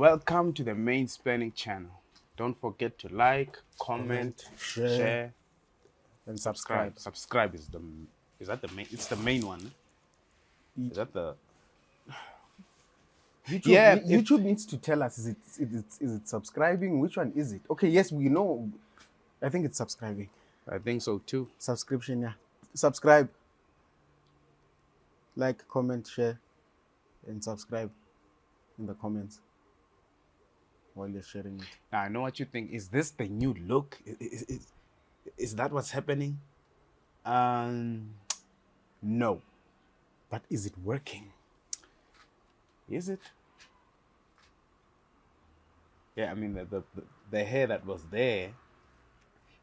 Welcome to the MainMan channel. Don't forget to like, comment, share, and subscribe. Subscribe is that the main? It's the main one. Is that the? YouTube, Yeah, YouTube needs to tell us, is it subscribing? Which one is it? Okay, yes, we know. I think it's subscribing. I think so too. Subscription, yeah. Subscribe. Like, comment, share, and subscribe in the comments while you're sharing it. Now, I know what you think. Is this the new look? Is that what's happening? No. But is it working? Is it? Yeah, I mean the hair that was there,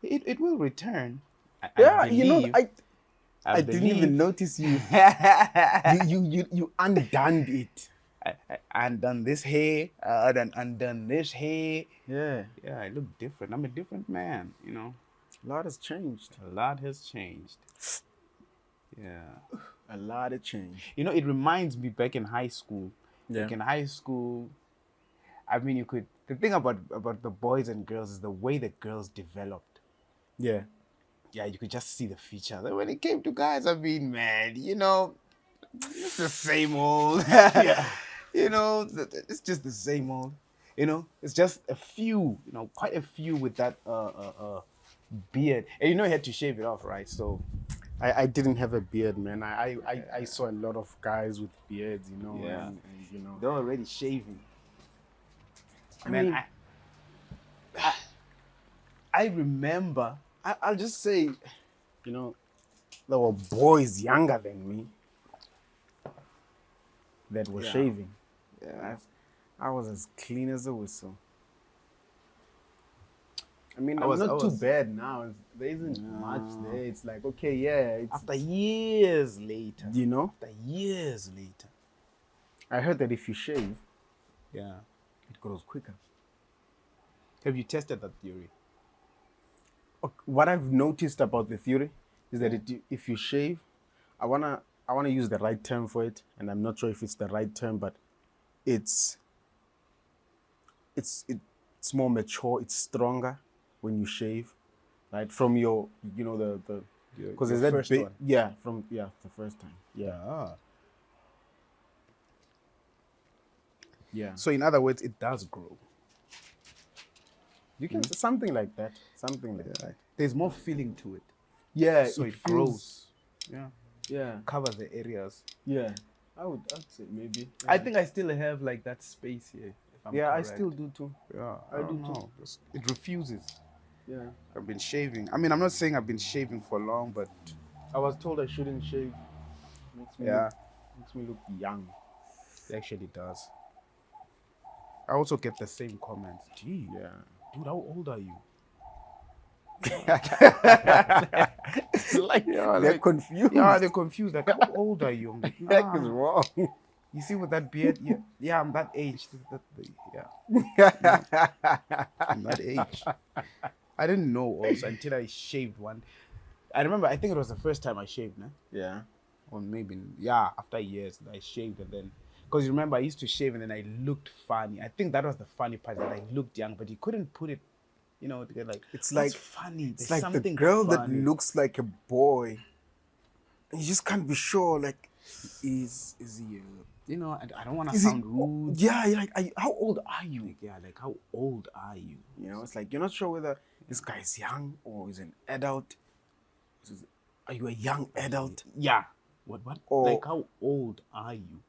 it will return. I didn't even notice you. you undone it. I undone this hair. I undone this hair. Yeah. Yeah, I look different. I'm a different man, you know. A lot has changed. A lot has changed. Yeah. A lot has changed. You know, it reminds me back in high school. Yeah. Like in high school, I mean, the thing about the boys and girls is the way the girls developed. Yeah. Yeah, you could just see the features. And when it came to guys, I mean, man, you know, it's the same old. Yeah. You know, it's just the same old. You know, it's just a few, you know, quite a few with that beard. And you know, he had to shave it off, right? So I didn't have a beard, man. I saw a lot of guys with beards, you know. Yeah. And you know, they're already shaving. I remember. I'll just say, you know, there were boys younger than me that were shaving. Yeah. I was as clean as a whistle. I mean, I was too bad now. There isn't much there. It's like, okay, yeah. It's, after years later. You know? After years later. I heard that if you shave, yeah, it grows quicker. Have you tested that theory? What I've noticed about the theory is that if you shave, I wanna use the right term for it, and I'm not sure if it's the right term, but it's more mature, it's stronger when you shave, right? From your, you know, the because there's that first big, one. yeah, from the first time, yeah. So in other words, it does grow. You can something like that, that. There's more feeling to it. Yeah, so it feels, grows. Yeah, cover the areas. Yeah, I'd say maybe. Yeah. I think I still have like that space here. If I'm correct. I still do too. Yeah, I do too. It refuses. Yeah, I've been shaving. I mean, I'm not saying I've been shaving for long, but I was told I shouldn't shave. Makes me look young. It actually does. I also get the same comments. Gee, yeah, dude, how old are you? It's like they're confused. Yeah, they're confused. Like, how old are you? I'm like, nah. Heck is wrong. You see, with that beard, yeah, I'm that age. I'm that age. I didn't know also until I shaved one. I remember, I think it was the first time I shaved, no? Yeah. Or maybe, after years I shaved, and then, because you remember I used to shave and then I looked funny. I think that was the funny part, that I looked young, but you couldn't put it, you know, like, it's like funny. It's like the girl that looks like a boy. You just can't be sure, like, is he you know, I don't want to sound rude. Yeah, you're like, how old are you? Like, yeah, like, how old are you? You know, it's like, you're not sure whether this guy's young or is an adult. Are you a young adult? Yeah. What? Or, like, how old are you?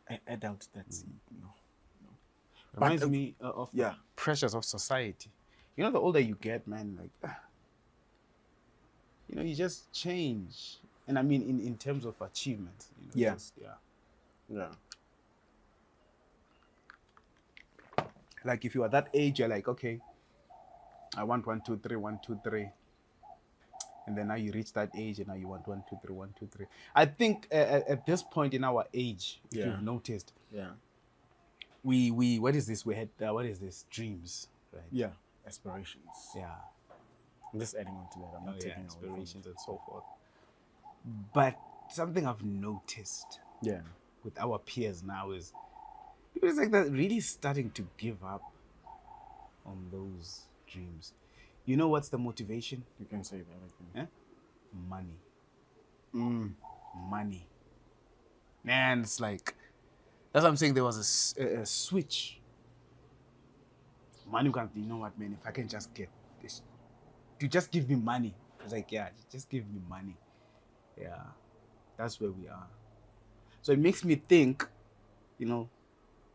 An adult, that's, no. Reminds me of the pressures of society. You know, the older you get, man, like, you know, you just change. And I mean, in terms of achievement. You know, Yeah. Like, if you are that age, you're like, okay, I want 1, 2, 3, 1, 2, 3. And then now you reach that age and now you want 1, 2, 3, 1, 2, 3. I think at this point in our age, if you've noticed, we what is this? We had, what is this? Dreams, right? Yeah, aspirations. Yeah. I'm just adding on to that. I'm not taking aspirations and so forth. But something I've noticed with our peers now is It's like that really starting to give up on those dreams. You know what's the motivation? You can say that. I think. Eh? Money. Money. Man, it's like, that's what I'm saying. There was a switch. Money can, you know what, man, if I can just get this, you just give me money. It's like, yeah, just give me money. Yeah, that's where we are. So it makes me think, you know,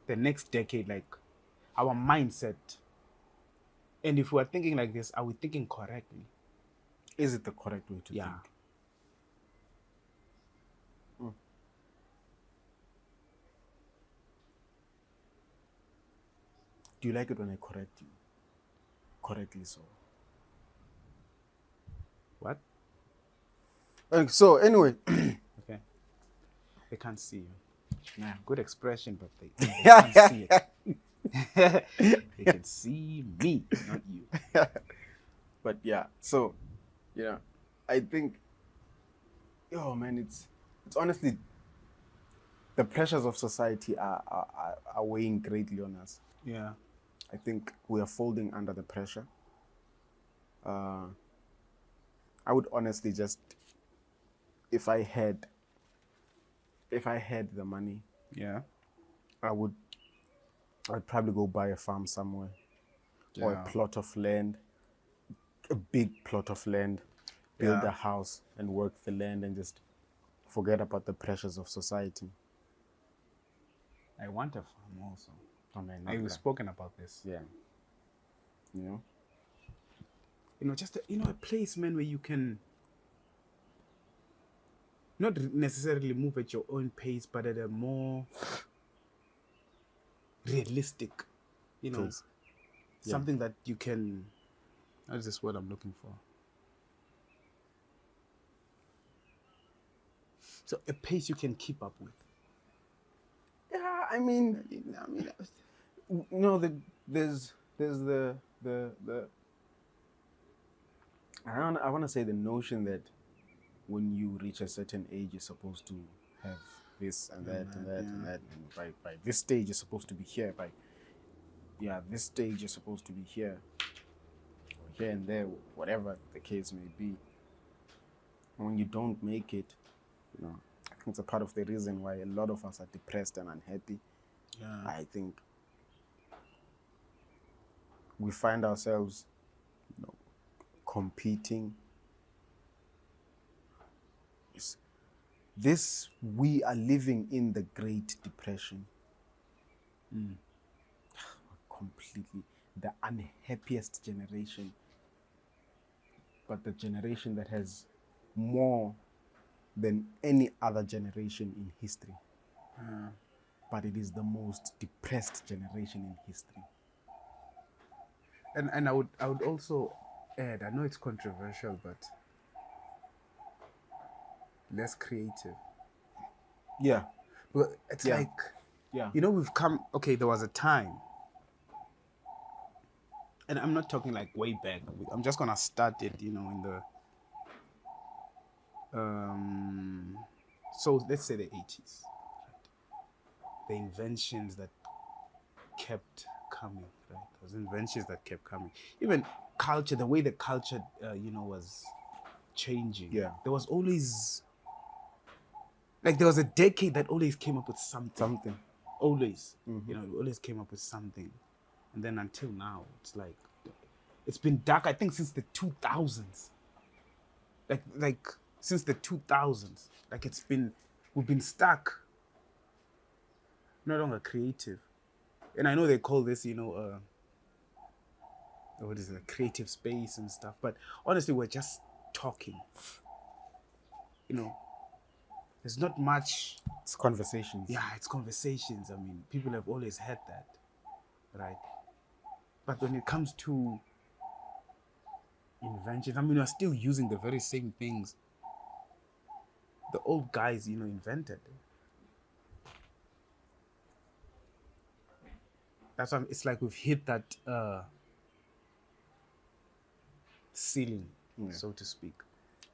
the next decade, like our mindset. And if we're thinking like this, are we thinking correctly? Is it the correct way to Yeah. think? Do you like it when I correct you? Correctly so. What? So anyway, Okay. They can't see you. yeah. Good expression, but they can't see it. They can see me, not you. But yeah, so yeah, I think, yo man, it's honestly, the pressures of society are weighing greatly on us. Yeah. I think we are folding under the pressure. I would honestly just, if I had the money, Yeah. I'd probably go buy a farm somewhere, or a Yeah. plot of land, a big plot of land, build Yeah. a house and work the land and just forget about the pressures of society. I want a farm also. Oh man, We've spoken about this. yeah. You know? You know, just a place, man, where you can not necessarily move at your own pace, but at a more realistic, Pace. Yeah. something that you can. What is this word I'm looking for? So a pace you can keep up with. Yeah, I mean, there's the I want to say the notion that when you reach a certain age, you're supposed to have this and that and that and that, and by this stage you're supposed to be here. By this stage you're supposed to be here, or here and there, whatever the case may be. And when you don't make it, I think it's a part of the reason why a lot of us are depressed and unhappy. Yeah. I think we find ourselves, competing. We are living in the Great Depression. Completely the unhappiest generation, but the generation that has more than any other generation in history. But it is the most depressed generation in history. And I would also add, I know it's controversial, but less creative. Yeah. But it's like, we've come, okay, there was a time, and I'm not talking like way back, I'm just gonna start it, in the so let's say the 80s, the inventions that kept coming, right? Those inventions that kept coming. Even culture, the way the culture, was changing. Yeah. There was always, like, there was a decade that always came up with something. Always. It always came up with something. And then until now, it's like, it's been dark, I think, since the 2000s. Like since the 2000s. Like, we've been stuck. No longer creative. And I know they call this, what is it, creative space and stuff. But honestly, we're just talking. There's not much. It's conversations. Yeah, it's conversations. I mean, people have always had that, right? But when it comes to inventions, I mean, we're still using the very same things the old guys, invented. That's why it's like we've hit that ceiling, so to speak.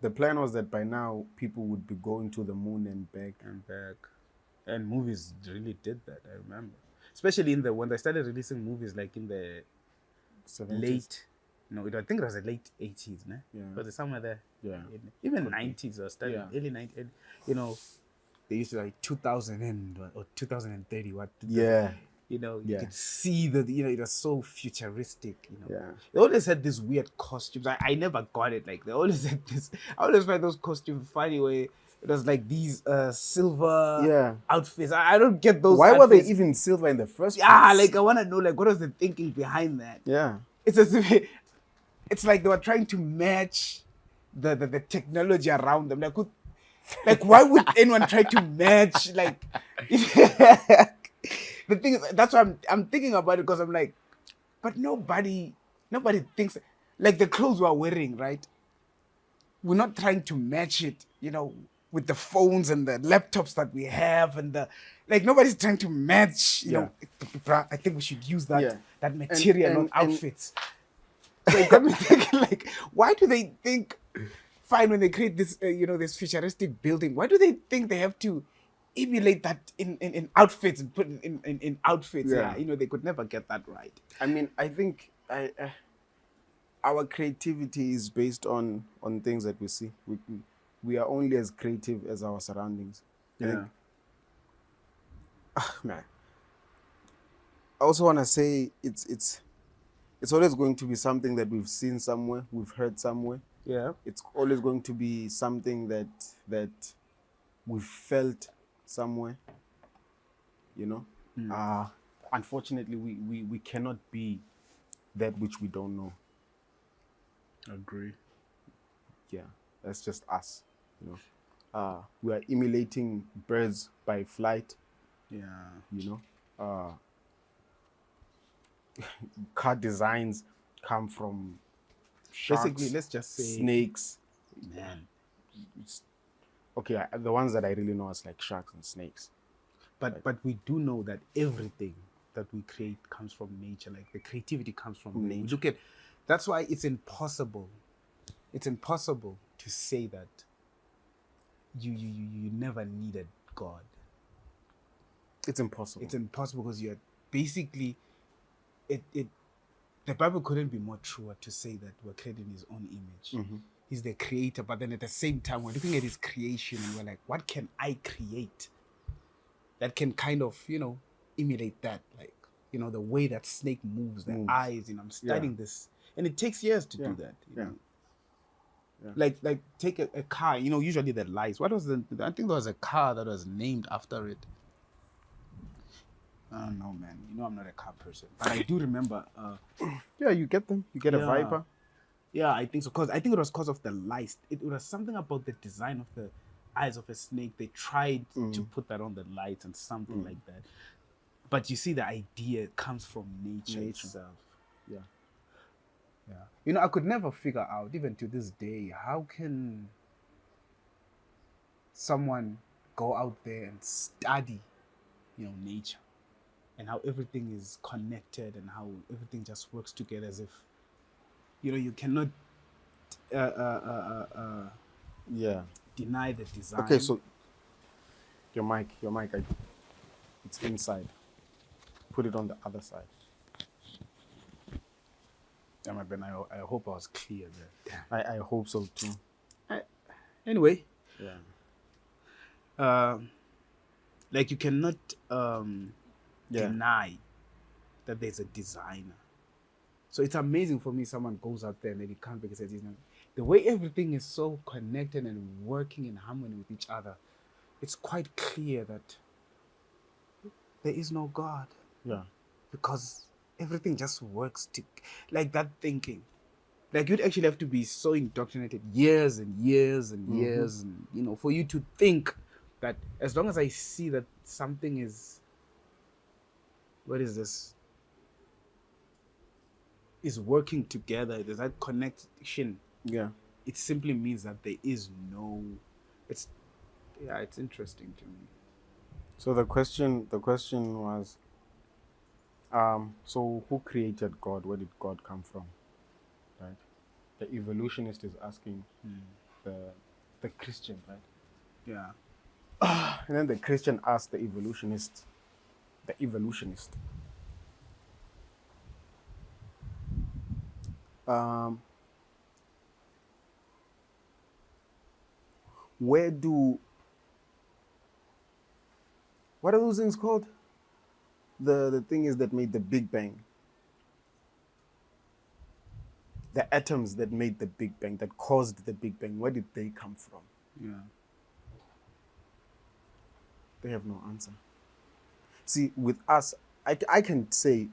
The plan was that by now people would be going to the moon and back. And movies really did that, I remember. especially when they started releasing movies like in the 70s. late, I think it was the late 80s, ne? Yeah. Was it somewhere there? Yeah. Even 90s or started early 90s. They used to like 2000 or 2030. What? Yeah. You could see that, it was so futuristic, Yeah. They always had these weird costumes. I never got it. Like, they always had this. I always find those costumes funny where it was like these silver outfits. I don't get those. Why outfits. were they even silver in the first place? Yeah, like I want to know, like, what was the thinking behind that? Yeah. It's as if it's like they were trying to match the technology around them. Like why would anyone try to match? Like, the thing is, that's why I'm thinking about it, because I'm like, but nobody thinks like the clothes we're wearing, right? We're not trying to match it, with the phones and the laptops that we have, and nobody's trying to match. Bruh, I think we should use that material, not outfits. So it got me thinking, like, why do they think? Fine, when they create this, this futuristic building, why do they think they have to emulate that in outfits and put it in outfits? Yeah, they could never get that right. I mean, I think our creativity is based on things that we see. We are only as creative as our surroundings. Yeah. Man. I also want to say it's always going to be something that we've seen somewhere, we've heard somewhere. Yeah. It's always going to be something that we've felt somewhere. Unfortunately, we cannot be that which we don't know. Agree. Yeah, that's just us. We are emulating birds by flight. Yeah. Car designs come from sharks, basically, let's just say snakes. Man. Okay, the ones that I really know is like sharks and snakes. But we do know that everything that we create comes from nature. Like, the creativity comes from nature. That's why it's impossible. It's impossible to say that you never needed God. It's impossible. It's impossible, because you're basically the Bible couldn't be more truer to say that we're created in His own image. Mm-hmm. He's the creator, but then at the same time, we're looking at His creation and we're like, what can I create that can kind of, emulate that? Like, the way that snake moves, the eyes, I'm studying this. And it takes years to do that. You know? Like take a car, usually the lights. I think there was a car that was named after it. I don't know, man. I'm not a car person. But I do remember. Yeah, you get them. You get a Viper. Yeah, I think so. I think it was because of the lights. It was something about the design of the eyes of a snake. They tried to put that on the lights and something like that. But you see, the idea comes from nature itself. Yeah. I could never figure out, even to this day, how can someone go out there and study, nature, and how everything is connected and how everything just works together, as if, you cannot deny the design. Okay, so your mic, it's inside. Put it on the other side. Yeah, Ben, I hope I was clear there. I hope so too. Anyway. Yeah. Like, you cannot deny that there's a designer. So it's amazing for me, someone goes out there and then he comes back and says, the way everything is so connected and working in harmony with each other, it's quite clear that there is no God. Yeah. Because everything just works like that thinking. Like, you'd actually have to be so indoctrinated years and years and years, and for you to think that as long as I see that something is, what is this, is working together, there's that connection. Yeah. It simply means that there is no. It's interesting to me. So the question was, so who created God? Where did God come from? Right? The evolutionist is asking the Christian, right? Yeah. And then the Christian asked the evolutionist, the evolutionist. What are those things called? The thing is that made the Big Bang. The atoms that made the Big Bang, that caused the Big Bang, where did they come from? Yeah. They have no answer. See, with us, I can say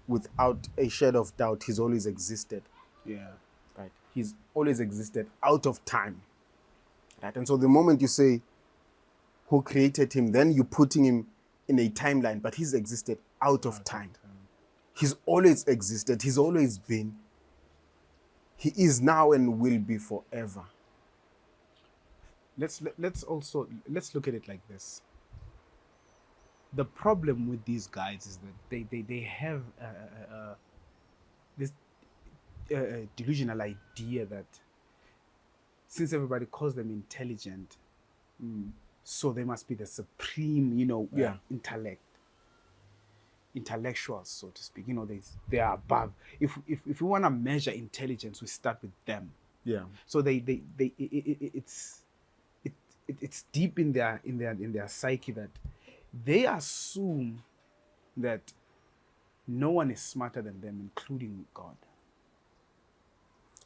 without a shadow of doubt, he's always existed. Yeah. Right? He's always existed out of time. Right? And so the moment you say, who created him, then you're putting him in a timeline, but he's existed out of time. He's always existed. He's always been. He is now and will be forever. Let's look at it like this. The problem with these guys is that they have this delusional idea that since everybody calls them intelligent, so they must be the supreme, intellectuals, so to speak. They are above. If we want to measure intelligence, we start with them. Yeah. So it's deep in their psyche that they assume that no one is smarter than them, including God.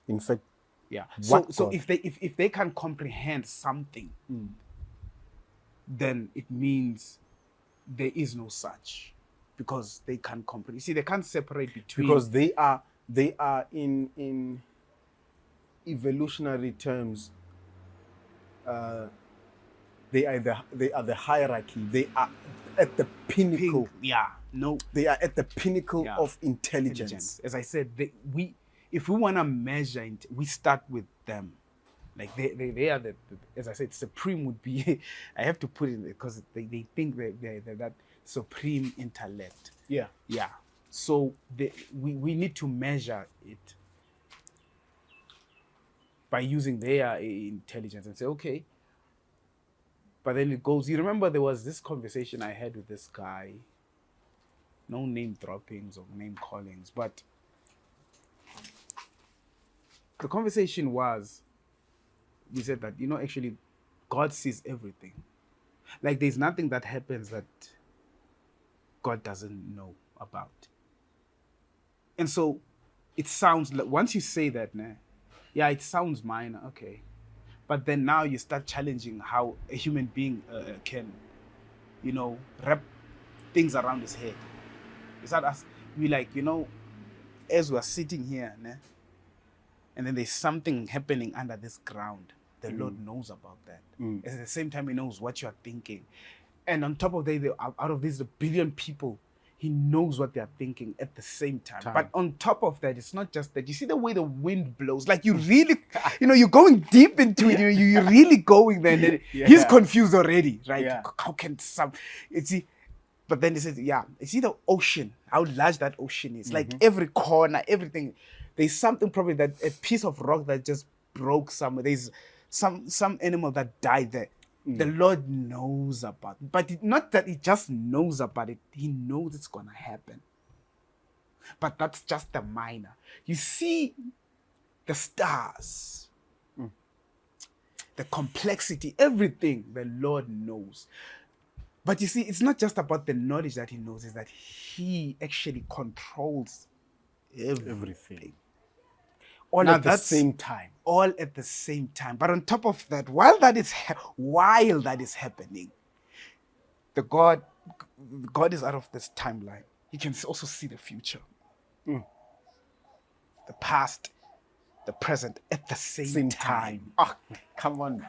In fact, yeah. What So God? if they can comprehend something, then it means there is no such, because they can't comprehend. You see, they can't separate between, because they are in evolutionary terms. They are the hierarchy. They are at the pinnacle. They are at the pinnacle of intelligence. As I said, if we want to measure, we start with them. Like they are as I said, supreme would be. I have to put it because they think they're that supreme intellect. Yeah. Yeah. So we need to measure it by using their intelligence and say, okay. But then it goes, you remember there was this conversation I had with this guy, no name droppings or name callings, but the conversation was, we said that, actually God sees everything. Like there's nothing that happens that God doesn't know about. And so it sounds like, once you say that, it sounds minor, okay. But then now you start challenging how a human being can, wrap things around his head. It's not us. We as we're sitting here, and then there's something happening under this ground. The Lord knows about that. At the same time, He knows what you're thinking. And on top of that, out of these 1 billion people, He knows what they're thinking at the same time. But on top of that, it's not just that. You see the way the wind blows? Like you really, you're going deep into it. You're really going there. And then he's confused already, right? Yeah. How can but then he says, you see the ocean, how large that ocean is. Like every corner, everything. There's something probably a piece of rock that just broke somewhere. There's some animal that died there. The Lord knows about it. But not that He just knows about it. He knows it's going to happen. But that's just the minor. You see the stars, the complexity, everything the Lord knows. But you see, it's not just about the knowledge that He knows. It's that He actually controls everything. All at the same time. All at the same time. But on top of that, while that is happening, God is out of this timeline. He can also see the future, the past, the present at the same time. Oh, come on.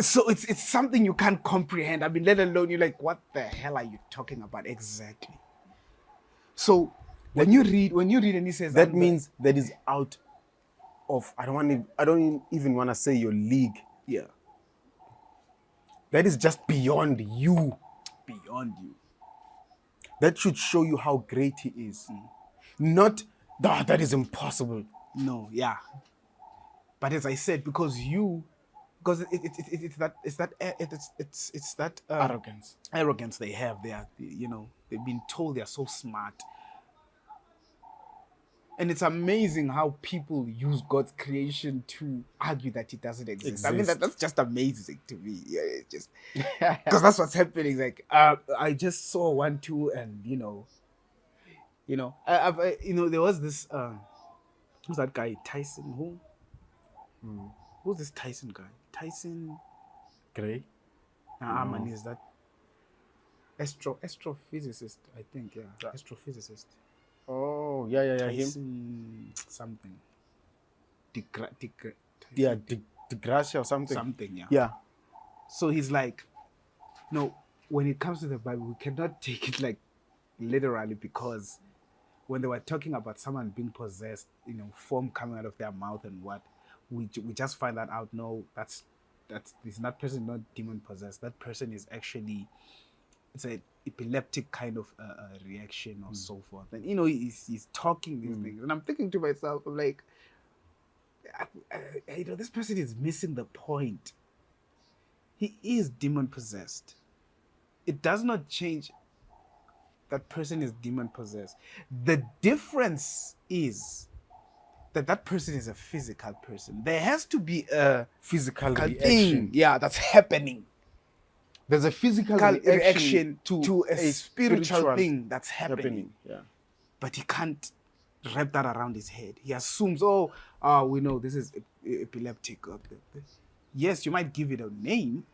So it's something you can't comprehend. I mean, let alone you're like, what the hell are you talking about exactly? So when you read and He says that means that is out of, I don't even want to say your league. Yeah. That is just beyond you. Beyond you. That should show you how great He is. Not that is impossible. No, yeah. But as I said, because you because it's that Arrogance. arrogance they have. They are, you know, they've been told they are so smart. And it's amazing how people use God's creation to argue that it doesn't exist. I mean, that's just amazing to me. Yeah, it's just because that's what's happening. Like, I just saw 1, 2, and there was this who's that guy? Tyson. Who's this Tyson guy? Tyson. Gray. Man, is that astrophysicist? I think, yeah, astrophysicist. Oh, yeah, Tyson something. DeGrasse or something. Something, yeah. Yeah. So he's like, no, when it comes to the Bible, we cannot take it like literally, because when they were talking about someone being possessed, foam coming out of their mouth and what, we just find that out. No, that person not demon possessed. That person is actually, it's a epileptic kind of reaction or so forth. And he's talking these things, and I'm thinking to myself, I'm like, this person is missing the point. He is demon possessed. It does not change that person is demon possessed. The difference is that person is a physical person. There has to be a physical thing, reaction. yeah, that's happening. There's a physical reaction to a spiritual thing that's happening. Yeah. But he can't wrap that around his head. He assumes, we know this is epileptic. Yes, you might give it a name,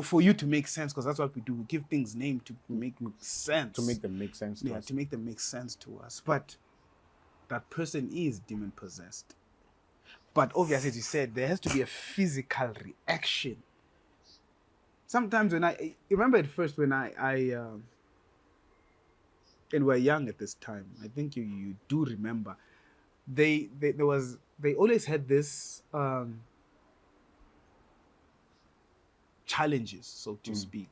for you to make sense, because that's what we do. We give things name to make sense. To make them make sense to us. To make them make sense to us. But that person is demon possessed. But obviously, as you said, there has to be a physical reaction. Sometimes when I remember at first when and we're young at this time, I think you do remember, they always had this challenges, so to speak,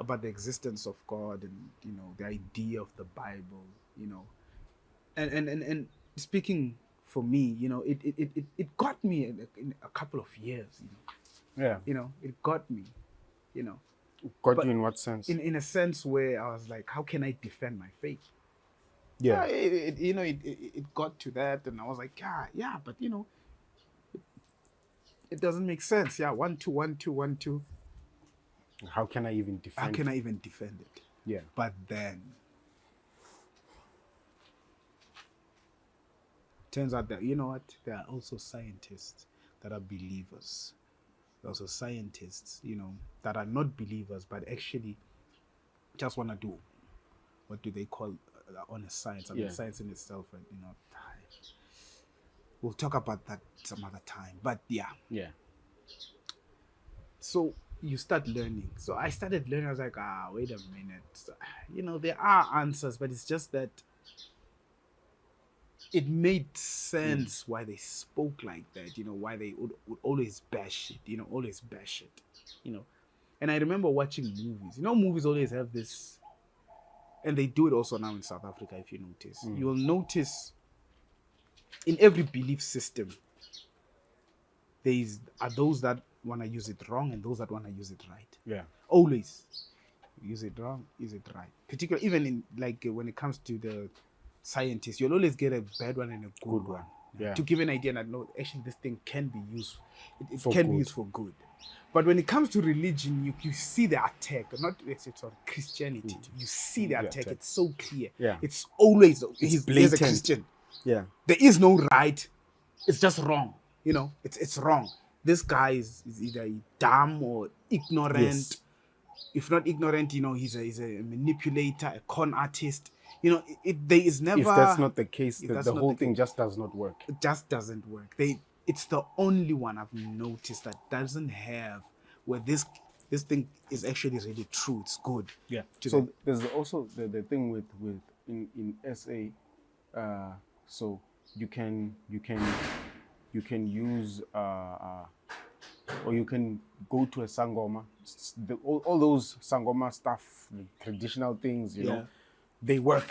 about the existence of God and the idea of the Bible, and speaking for me, it got me in a couple of years, Yeah. It got me, Got you in what sense? In a sense where I was like, how can I defend my faith? Yeah. It got to that, and I was like, yeah, but it doesn't make sense. Yeah, 1, 2, 1, 2, 1, 2. How can I even defend it? Yeah. But then turns out that, there are also scientists that are believers. There are also scientists, that are not believers, but actually just want to do, what do they call honest science? I mean, science in itself, we'll talk about that some other time. But yeah. Yeah. So you start learning. So I started learning. I was like, wait a minute. So, there are answers, but it's just that it made sense why they spoke like that, why they would always bash it, And I remember watching movies. Movies always have this, and they do it also now in South Africa, if you notice. You'll notice in every belief system, are those that want to use it wrong and those that want to use it right. Yeah. Always. Use it wrong, use it right. Particularly, even in when it comes to the scientists, you'll always get a bad one and a good one. Yeah. To give an idea that, no, actually this thing can be used. It can be used for good. But when it comes to religion, you see the attack. Not it's on Christianity. You see the attack. It's so clear. Yeah. It's always blatant. He's a Christian. Yeah. There is no right. It's just wrong. It's wrong. This guy is either dumb or ignorant. Yes. If not ignorant, he's a manipulator, a con artist. There is never. If that's not the case, the whole thing just does not work. It just doesn't work. It's the only one I've noticed that doesn't have where this thing is actually really true. It's good. Yeah. So there's also the thing with in SA. So you can use or you can go to a sangoma. All those sangoma stuff, the traditional things, they work.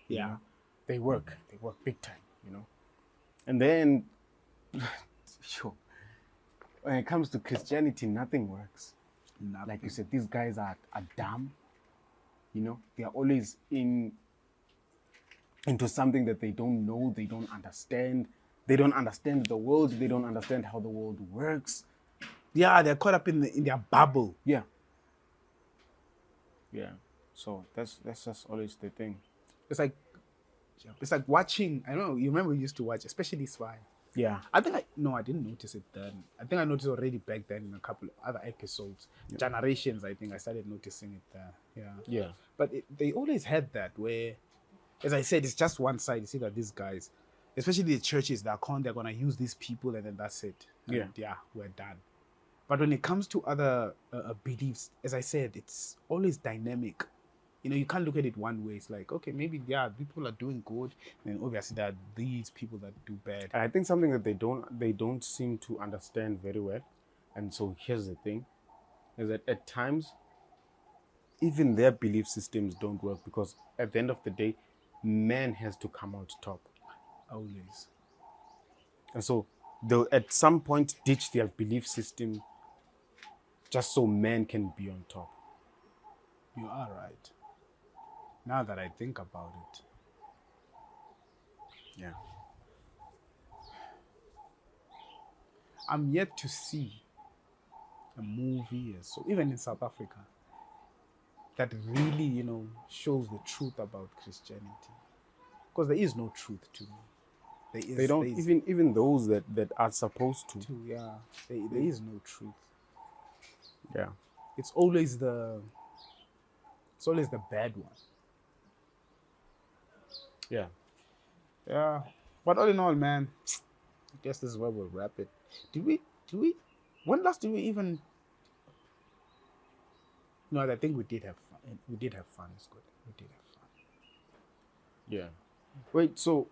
Yeah. They work big time, And then when it comes to Christianity, nothing works. Nothing. Like you said, these guys are dumb. You know, they are always into something that they don't know, they don't understand. They don't understand the world. They don't understand how the world works. Yeah, they're caught up in their bubble. Yeah. Yeah. So that's just always the thing. It's like watching. I don't know. You remember we used to watch, especially Spy. Yeah. I didn't notice it then. I think I noticed already back then in a couple of other episodes. Yeah. Generations, I think I started noticing it there. Yeah. Yeah. But they always had that where, as I said, it's just one side. You see that these guys, especially the churches, they're going to use these people and then that's it. And yeah, we're done. But when it comes to other beliefs, as I said, it's always dynamic. You know, you can't look at it one way. It's like, okay, maybe, yeah, people are doing good. And obviously there are these people that do bad. I think something that they don't seem to understand very well. And so here's the thing, is that at times, even their belief systems don't work because at the end of the day, man has to come out top. Always. And so they'll at some point ditch their belief system just so man can be on top. You are right. Now that I think about it. Yeah. I'm yet to see a movie, so even in South Africa, that really, you know, shows the truth about Christianity. Because there is no truth to me. They don't even those that are supposed to. Yeah. There is no truth. Yeah. It's always the bad one. Yeah. Yeah. But all in all, man, I guess this is where we'll wrap it. When last did we even... No, I think we did have fun. We did have fun. It's good. We did have fun. Yeah. Wait, so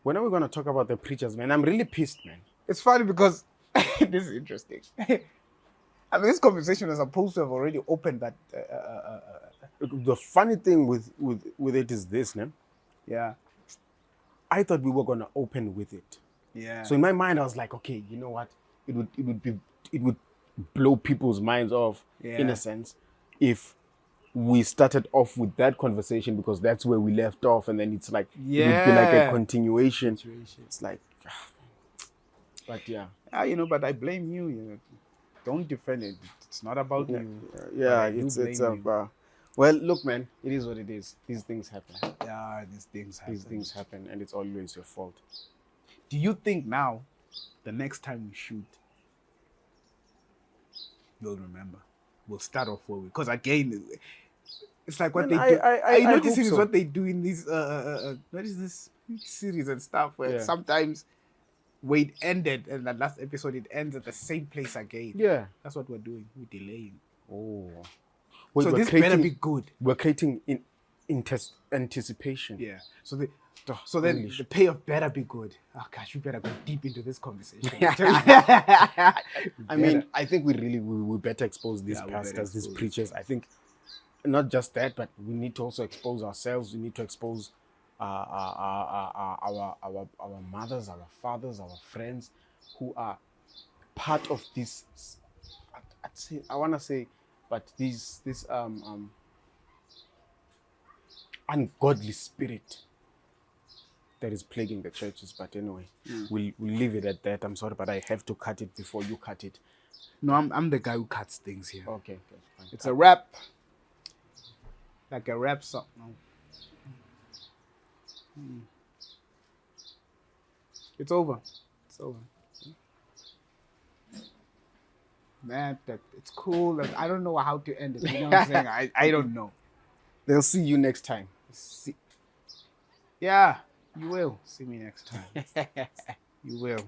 when are we going to talk about the preachers, man? I'm really pissed, man. It's funny because this is interesting. I mean, this conversation was supposed to have already opened that. The funny thing with it is this, man. Yeah. I thought we were going to open with it. Yeah. So in my mind, I was like, okay, you know what? It would blow people's minds off, in a sense, if we started off with that conversation because that's where we left off, and then it's like it would be like a continuation. It's like, but yeah. You know, but I blame you. You know, don't defend it. It's not about you. Yeah, it's well, look, man, it is what it is. These things happen. Yeah, these things happen, and it's always your fault. Do you think now, the next time we shoot, you'll remember? We'll start off where because again, it's like what they do. I noticing is what they do in these what is this series and stuff where sometimes where it ended and the last episode it ends at the same place again. Yeah, that's what we're doing. We're delaying. Oh, so this better be good. We're creating anticipation. Yeah. So then the payoff better be good. Oh gosh, we better go deep into this conversation. I mean, I think we better expose these pastors, these preachers. I think not just that, but we need to also expose ourselves. We need to expose our mothers, our fathers, our friends who are part of this. This ungodly spirit that is plaguing the churches. But anyway, we'll leave it at that. I'm sorry, but I have to cut it before you cut it. No, I'm the guy who cuts things here. Okay, fine. It's a rap. Like a rap song. No. It's over. It's over. Man, it's cool. I don't know how to end it. You know what I'm saying? I don't know. They'll see you next time. Yeah, you will see me next time. You will.